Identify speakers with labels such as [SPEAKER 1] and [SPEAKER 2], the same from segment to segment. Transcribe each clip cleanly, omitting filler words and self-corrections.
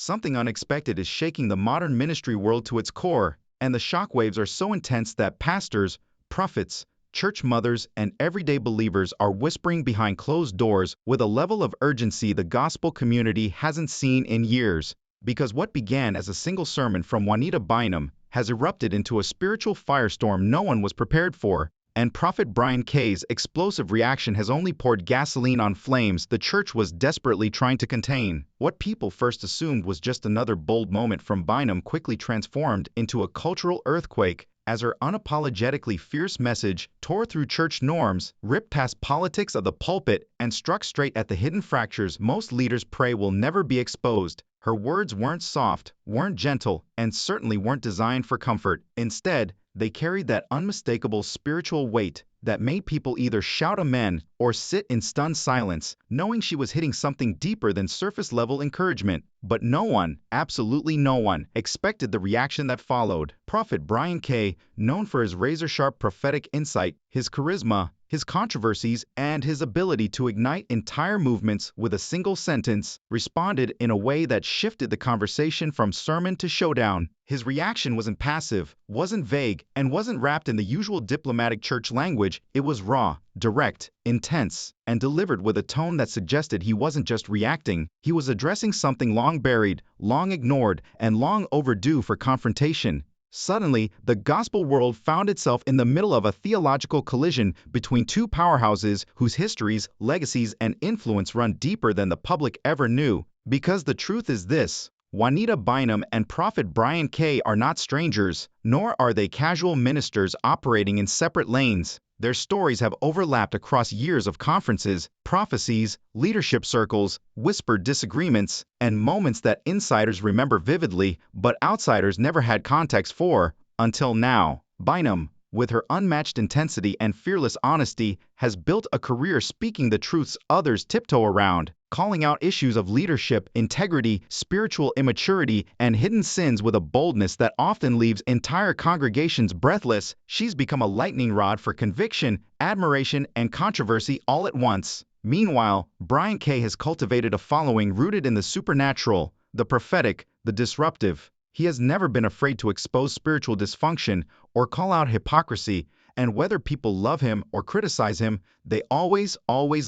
[SPEAKER 1] Something unexpected is shaking the modern ministry world to its core, and the shockwaves are so intense that pastors, prophets, church mothers, and everyday believers are whispering behind closed doors with a level of urgency the gospel community hasn't seen in years. Because what began as a single sermon from Juanita Bynum has erupted into a spiritual firestorm no one was prepared for, and Prophet Brian K's explosive reaction has only poured gasoline on flames the church was desperately trying to contain. What people first assumed was just another bold moment from Bynum quickly transformed into a cultural earthquake as her unapologetically fierce message tore through church norms, ripped past politics of the pulpit, and struck straight at the hidden fractures most leaders pray will never be exposed. Her words weren't soft, weren't gentle, and certainly weren't designed for comfort. Instead, they carried that unmistakable spiritual weight that made people either shout amen or sit in stunned silence, knowing she was hitting something deeper than surface-level encouragement. But no one, absolutely no one, expected the reaction that followed. Prophet Brian K., known for his razor-sharp prophetic insight, his charisma, his controversies, and his ability to ignite entire movements with a single sentence, responded in a way that shifted the conversation from sermon to showdown. His reaction wasn't passive, wasn't vague, and wasn't wrapped in the usual diplomatic church language. It was raw, direct, intense, and delivered with a tone that suggested he wasn't just reacting, he was addressing something long buried, long ignored, and long overdue for confrontation. Suddenly, the gospel world found itself in the middle of a theological collision between two powerhouses whose histories, legacies, and influence run deeper than the public ever knew. Because the truth is this: Juanita Bynum and Prophet Brian K. are not strangers, nor are they casual ministers operating in separate lanes. Their stories have overlapped across years of conferences, prophecies, leadership circles, whispered disagreements, and moments that insiders remember vividly but outsiders never had context for, until now. Bynum, with her unmatched intensity and fearless honesty, has built a career speaking the truths others tiptoe around, calling out issues of leadership, integrity, spiritual immaturity, and hidden sins with a boldness that often leaves entire congregations breathless. She's become a lightning rod for conviction, admiration, and controversy all at once. Meanwhile, Brian K. has cultivated a following rooted in the supernatural, the prophetic, the disruptive. He has never been afraid to expose spiritual dysfunction or call out hypocrisy, and whether people love him or criticize him, they always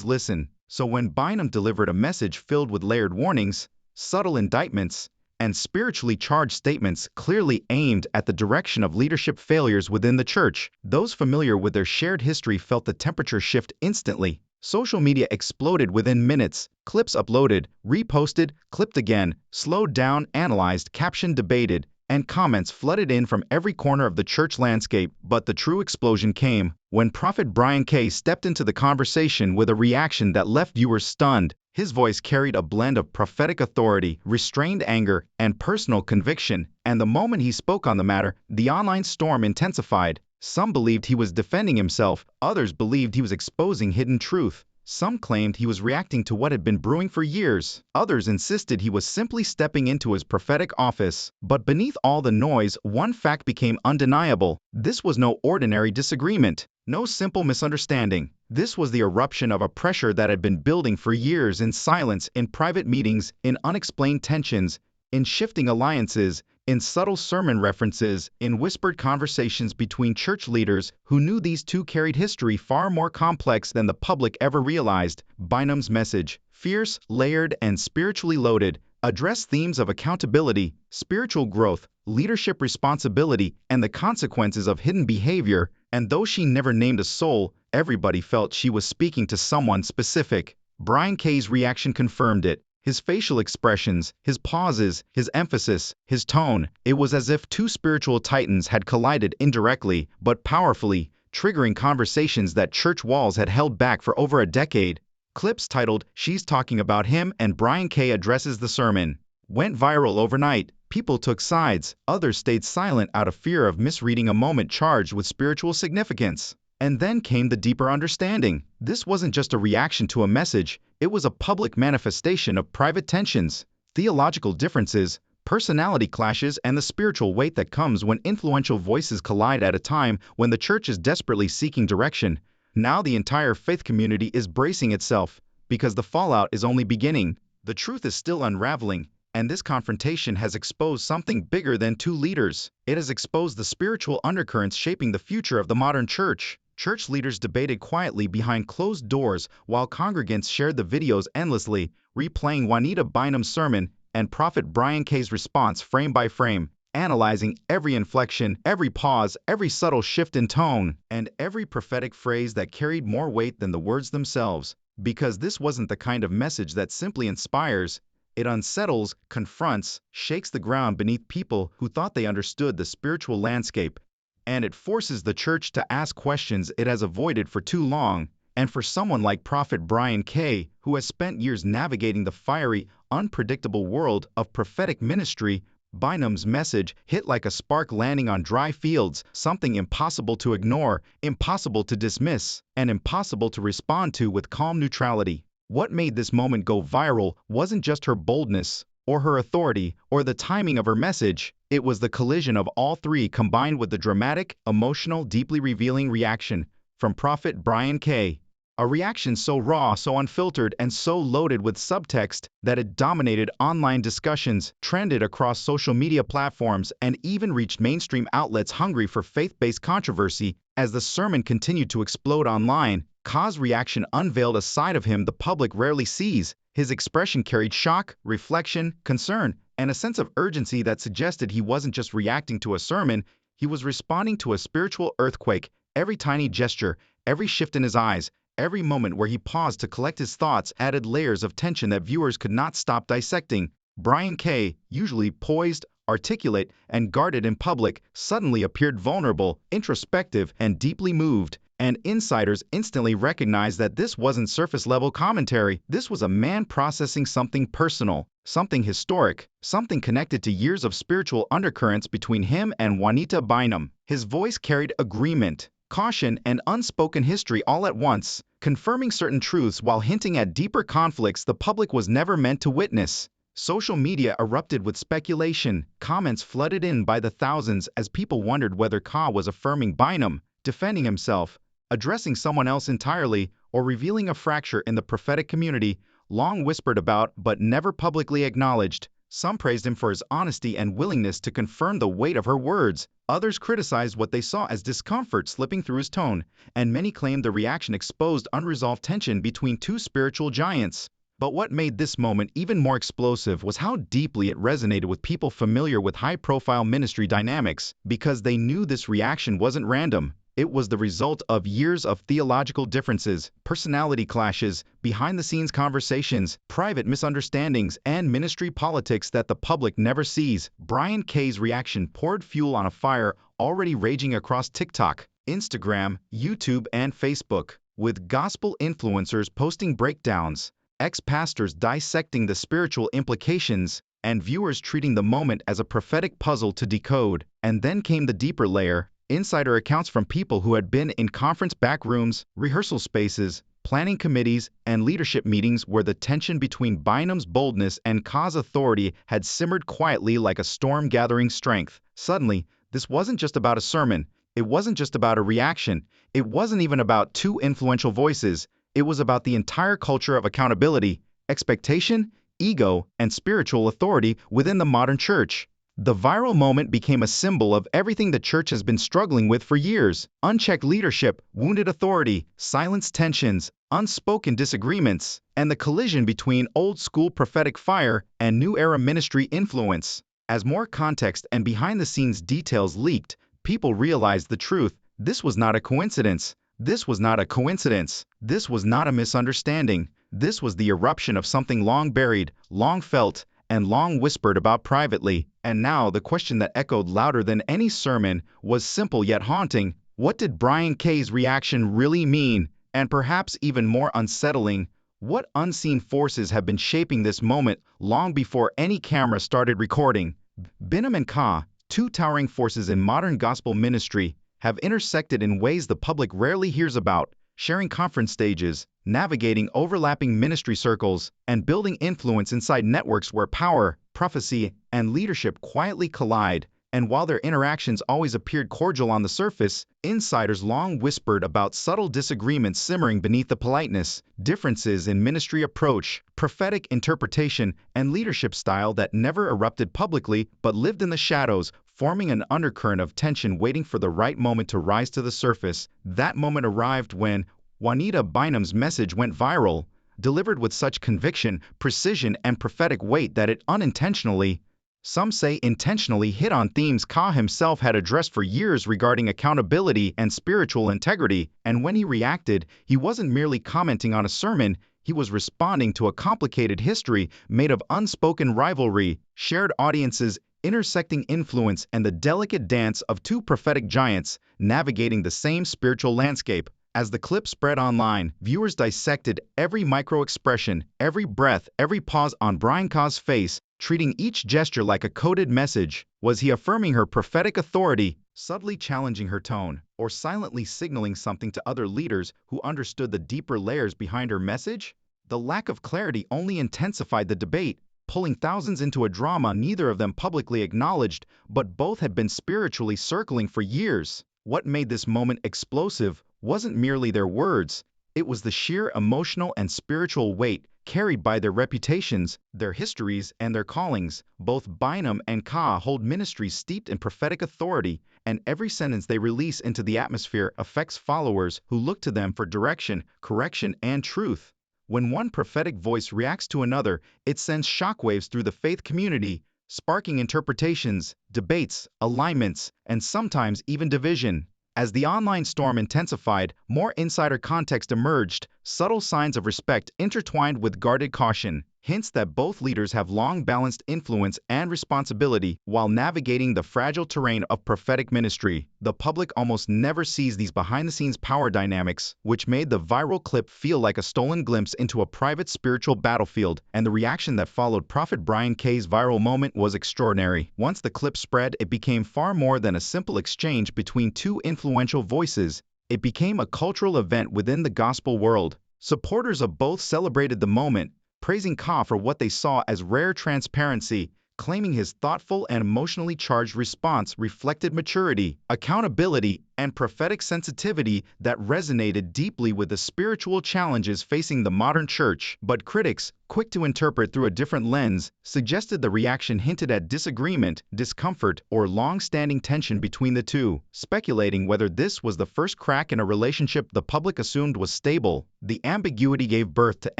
[SPEAKER 1] listen. So when Bynum delivered a message filled with layered warnings, subtle indictments, and spiritually charged statements clearly aimed at the direction of leadership failures within the church, those familiar with their shared history felt the temperature shift instantly. Social media exploded within minutes. Clips uploaded, reposted, clipped again, slowed down, analyzed, captioned, debated, and comments flooded in from every corner of the church landscape. But the true explosion came when Prophet Brian K. stepped into the conversation with a reaction that left viewers stunned. His voice carried a blend of prophetic authority, restrained anger, and personal conviction, and the moment he spoke on the matter, the online storm intensified. Some believed he was defending himself, others believed he was exposing hidden truth. Some claimed he was reacting to what had been brewing for years. Others insisted he was simply stepping into his prophetic office. But beneath all the noise, one fact became undeniable. This was no ordinary disagreement, no simple misunderstanding. This was the eruption of a pressure that had been building for years in silence, in private meetings, in unexplained tensions, in shifting alliances, in subtle sermon references, in whispered conversations between church leaders who knew these two carried history far more complex than the public ever realized. Bynum's message, fierce, layered, and spiritually loaded, addressed themes of accountability, spiritual growth, leadership responsibility, and the consequences of hidden behavior. And though she never named a soul, everybody felt she was speaking to someone specific. Brian K's reaction confirmed it. His facial expressions, his pauses, his emphasis, his tone, it was as if two spiritual titans had collided indirectly but powerfully, triggering conversations that church walls had held back for over a decade. Clips titled "She's Talking About Him" and "Brian K. Addresses the Sermon" went viral overnight. People took sides, others stayed silent out of fear of misreading a moment charged with spiritual significance. And then came the deeper understanding. This wasn't just a reaction to a message, it was a public manifestation of private tensions, theological differences, personality clashes, and the spiritual weight that comes when influential voices collide at a time when the church is desperately seeking direction. Now the entire faith community is bracing itself, because the fallout is only beginning. The truth is still unraveling, And this confrontation has exposed something bigger than two leaders. It has exposed the spiritual undercurrents shaping the future of the modern church. Church leaders debated quietly behind closed doors while congregants shared the videos endlessly, replaying Juanita Bynum's sermon and Prophet Brian K's response frame by frame, analyzing every inflection, every pause, every subtle shift in tone, and every prophetic phrase that carried more weight than the words themselves. Because this wasn't the kind of message that simply inspires, it unsettles, confronts, shakes the ground beneath people who thought they understood the spiritual landscape. And it forces the church to ask questions it has avoided for too long. And for someone like Prophet Brian K., who has spent years navigating the fiery, unpredictable world of prophetic ministry, Bynum's message hit like a spark landing on dry fields, something impossible to ignore, impossible to dismiss, and impossible to respond to with calm neutrality. What made this moment go viral wasn't just her boldness, or her authority, or the timing of her message. It was the collision of all three combined with the dramatic, emotional, deeply revealing reaction from Prophet Brian K. A reaction so raw, so unfiltered, and so loaded with subtext that it dominated online discussions, trended across social media platforms, and even reached mainstream outlets hungry for faith-based controversy. As the sermon continued to explode online, K's reaction unveiled a side of him the public rarely sees. His expression carried shock, reflection, concern, and a sense of urgency that suggested he wasn't just reacting to a sermon, he was responding to a spiritual earthquake. Every tiny gesture, every shift in his eyes, every moment where he paused to collect his thoughts added layers of tension that viewers could not stop dissecting. Brian K., usually poised, articulate, and guarded in public, suddenly appeared vulnerable, introspective, and deeply moved. And insiders instantly recognized that this wasn't surface-level commentary. This was a man processing something personal, something historic, something connected to years of spiritual undercurrents between him and Juanita Bynum. His voice carried agreement, caution, and unspoken history all at once, confirming certain truths while hinting at deeper conflicts the public was never meant to witness. Social media erupted with speculation, comments flooded in by the thousands as people wondered whether K was affirming Bynum, defending himself, addressing someone else entirely, or revealing a fracture in the prophetic community, long whispered about but never publicly acknowledged. Some praised him for his honesty and willingness to confirm the weight of her words. Others criticized what they saw as discomfort slipping through his tone, and many claimed the reaction exposed unresolved tension between two spiritual giants. But what made this moment even more explosive was how deeply it resonated with people familiar with high-profile ministry dynamics, because they knew this reaction wasn't random. It was the result of years of theological differences, personality clashes, behind-the-scenes conversations, private misunderstandings, and ministry politics that the public never sees. Brian K's reaction poured fuel on a fire already raging across TikTok, Instagram, YouTube, and Facebook, with gospel influencers posting breakdowns, ex-pastors dissecting the spiritual implications, and viewers treating the moment as a prophetic puzzle to decode. And then came the deeper layer. Insider accounts from people who had been in conference back rooms, rehearsal spaces, planning committees, and leadership meetings where the tension between Bynum's boldness and K's authority had simmered quietly like a storm gathering strength. Suddenly, this wasn't just about a sermon. It wasn't just about a reaction. It wasn't even about two influential voices. It was about the entire culture of accountability, expectation, ego, and spiritual authority within the modern church. The viral moment became a symbol of everything the church has been struggling with for years: unchecked leadership, wounded authority, silenced tensions, unspoken disagreements, and the collision between old-school prophetic fire and new-era ministry influence. As more context and behind-the-scenes details leaked, people realized the truth. This was not a coincidence. This was not a coincidence. This was not a misunderstanding. This was the eruption of something long buried, long felt, and long whispered about privately. And now the question that echoed louder than any sermon was simple yet haunting. What did Brian K's reaction really mean? And perhaps even more unsettling, what unseen forces have been shaping this moment long before any camera started recording? Bynum and K, two towering forces in modern gospel ministry, have intersected in ways the public rarely hears about, sharing conference stages, navigating overlapping ministry circles, and building influence inside networks where power, prophecy, and leadership quietly collide. And while their interactions always appeared cordial on the surface, insiders long whispered about subtle disagreements simmering beneath the politeness, differences in ministry approach, prophetic interpretation, and leadership style that never erupted publicly but lived in the shadows, forming an undercurrent of tension waiting for the right moment to rise to the surface. That moment arrived when Juanita Bynum's message went viral, delivered with such conviction, precision, and prophetic weight that it unintentionally, some say intentionally, hit on themes Ka himself had addressed for years regarding accountability and spiritual integrity. And when he reacted, he wasn't merely commenting on a sermon, he was responding to a complicated history made of unspoken rivalry, shared audiences, intersecting influence, and the delicate dance of two prophetic giants navigating the same spiritual landscape. As the clip spread online, viewers dissected every micro-expression, every breath, every pause on Brian Ka's face, treating each gesture like a coded message. Was he affirming her prophetic authority, subtly challenging her tone, or silently signaling something to other leaders who understood the deeper layers behind her message? The lack of clarity only intensified the debate, pulling thousands into a drama neither of them publicly acknowledged, but both had been spiritually circling for years. What made this moment explosive wasn't merely their words, it was the sheer emotional and spiritual weight carried by their reputations, their histories, and their callings. Both Bynum and Ka hold ministries steeped in prophetic authority, and every sentence they release into the atmosphere affects followers who look to them for direction, correction, and truth. When one prophetic voice reacts to another, it sends shockwaves through the faith community, sparking interpretations, debates, alignments, and sometimes even division. As the online storm intensified, more insider context emerged, subtle signs of respect intertwined with guarded caution, hints that both leaders have long balanced influence and responsibility while navigating the fragile terrain of prophetic ministry. The public almost never sees these behind-the-scenes power dynamics, which made the viral clip feel like a stolen glimpse into a private spiritual battlefield, and the reaction that followed Prophet Brian K's viral moment was extraordinary. Once the clip spread, it became far more than a simple exchange between two influential voices. It became a cultural event within the gospel world. Supporters of both celebrated the moment, praising Ka for what they saw as rare transparency, claiming his thoughtful and emotionally charged response reflected maturity, accountability, and prophetic sensitivity that resonated deeply with the spiritual challenges facing the modern church. But critics, quick to interpret through a different lens, suggested the reaction hinted at disagreement, discomfort, or long-standing tension between the two, speculating whether this was the first crack in a relationship the public assumed was stable. The ambiguity gave birth to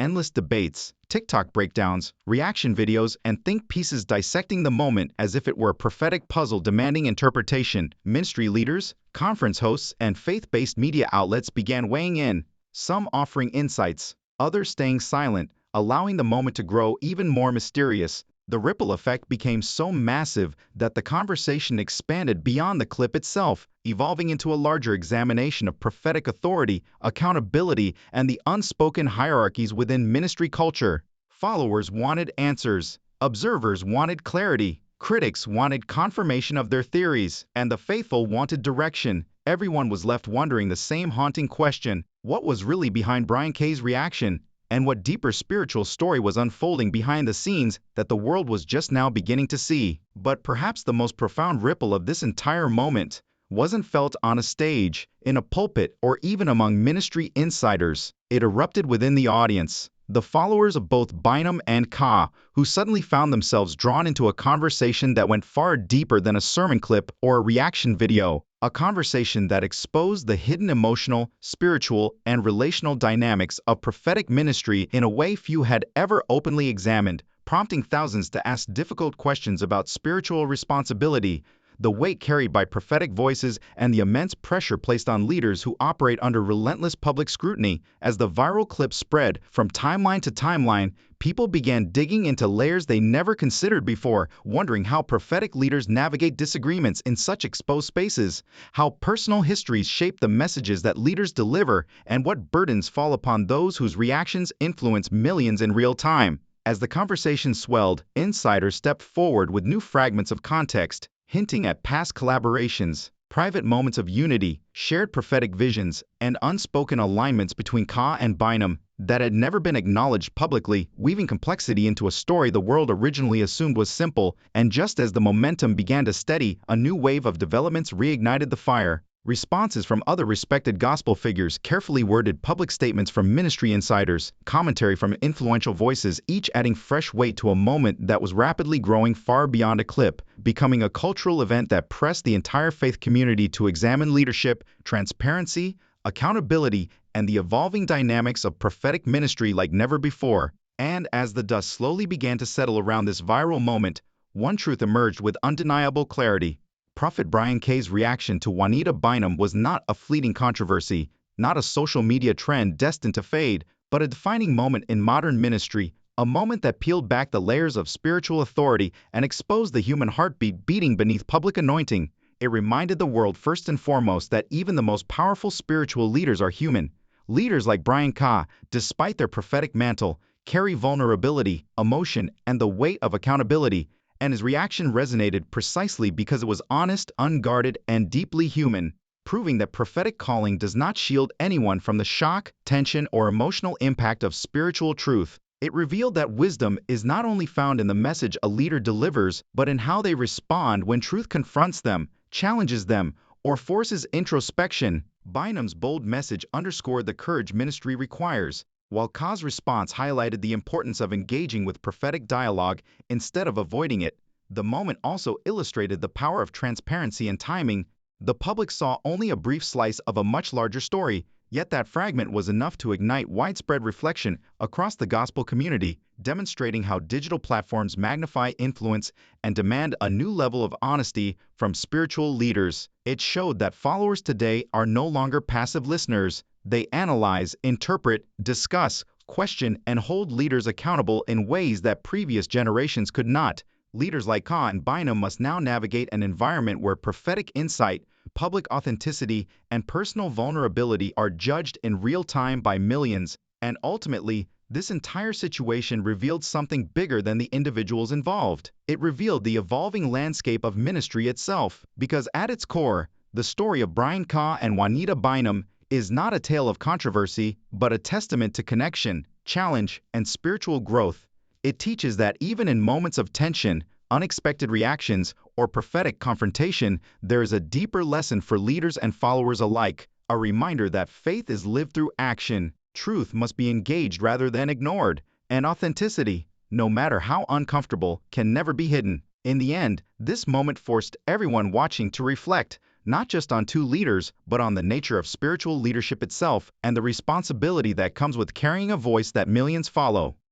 [SPEAKER 1] endless debates, TikTok breakdowns, reaction videos, and think pieces dissecting the moment as if it were a prophetic puzzle demanding interpretation. Ministry leaders, conference hosts, and faith-based media outlets began weighing in, some offering insights, others staying silent, allowing the moment to grow even more mysterious. The ripple effect became so massive that the conversation expanded beyond the clip itself, evolving into a larger examination of prophetic authority, accountability, and the unspoken hierarchies within ministry culture. Followers wanted answers, observers wanted clarity, critics wanted confirmation of their theories, and the faithful wanted direction. Everyone was left wondering the same haunting question: what was really behind Brian K's reaction? And what deeper spiritual story was unfolding behind the scenes that the world was just now beginning to see? But perhaps the most profound ripple of this entire moment wasn't felt on a stage, in a pulpit, or even among ministry insiders. It erupted within the audience. The followers of both Bynum and Ka, who suddenly found themselves drawn into a conversation that went far deeper than a sermon clip or a reaction video, a conversation that exposed the hidden emotional, spiritual, and relational dynamics of prophetic ministry in a way few had ever openly examined, prompting thousands to ask difficult questions about spiritual responsibility, the weight carried by prophetic voices, and the immense pressure placed on leaders who operate under relentless public scrutiny. As the viral clip spread from timeline to timeline, people began digging into layers they never considered before, wondering how prophetic leaders navigate disagreements in such exposed spaces, how personal histories shape the messages that leaders deliver, and what burdens fall upon those whose reactions influence millions in real time. As the conversation swelled, insiders stepped forward with new fragments of context, hinting at past collaborations, Private moments of unity, shared prophetic visions, and unspoken alignments between Ka and Bynum that had never been acknowledged publicly, weaving complexity into a story the world originally assumed was simple. And just as the momentum began to steady, a new wave of developments reignited the fire. Responses from other respected gospel figures, carefully worded public statements from ministry insiders, commentary from influential voices, each adding fresh weight to a moment that was rapidly growing far beyond a clip, becoming a cultural event that pressed the entire faith community to examine leadership, transparency, accountability, and the evolving dynamics of prophetic ministry like never before. And as the dust slowly began to settle around this viral moment, one truth emerged with undeniable clarity. Prophet Brian K's reaction to Juanita Bynum was not a fleeting controversy, not a social media trend destined to fade, but a defining moment in modern ministry, a moment that peeled back the layers of spiritual authority and exposed the human heartbeat beating beneath public anointing. It reminded the world first and foremost that even the most powerful spiritual leaders are human. Leaders like Brian Ka, despite their prophetic mantle, carry vulnerability, emotion, and the weight of accountability. And his reaction resonated precisely because it was honest, unguarded, and deeply human, proving that prophetic calling does not shield anyone from the shock, tension, or emotional impact of spiritual truth. It revealed that wisdom is not only found in the message a leader delivers, but in how they respond when truth confronts them, challenges them, or forces introspection. Bynum's bold message underscored the courage ministry requires, while Ka's response highlighted the importance of engaging with prophetic dialogue instead of avoiding it. The moment also illustrated the power of transparency and timing. The public saw only a brief slice of a much larger story, yet that fragment was enough to ignite widespread reflection across the gospel community, demonstrating how digital platforms magnify influence and demand a new level of honesty from spiritual leaders. It showed that followers today are no longer passive listeners. They analyze, interpret, discuss, question, and hold leaders accountable in ways that previous generations could not. Leaders like Ka and Bynum must now navigate an environment where prophetic insight, public authenticity, and personal vulnerability are judged in real time by millions. And ultimately, this entire situation revealed something bigger than the individuals involved. It revealed the evolving landscape of ministry itself, because at its core, the story of Brian Ka and Juanita Bynum is not a tale of controversy, but a testament to connection, challenge, and spiritual growth. It teaches that even in moments of tension, unexpected reactions, or prophetic confrontation, there is a deeper lesson for leaders and followers alike, a reminder that faith is lived through action, truth must be engaged rather than ignored, and authenticity, no matter how uncomfortable, can never be hidden. In the end, this moment forced everyone watching to reflect, not just on two leaders, but on the nature of spiritual leadership itself and the responsibility that comes with carrying a voice that millions follow.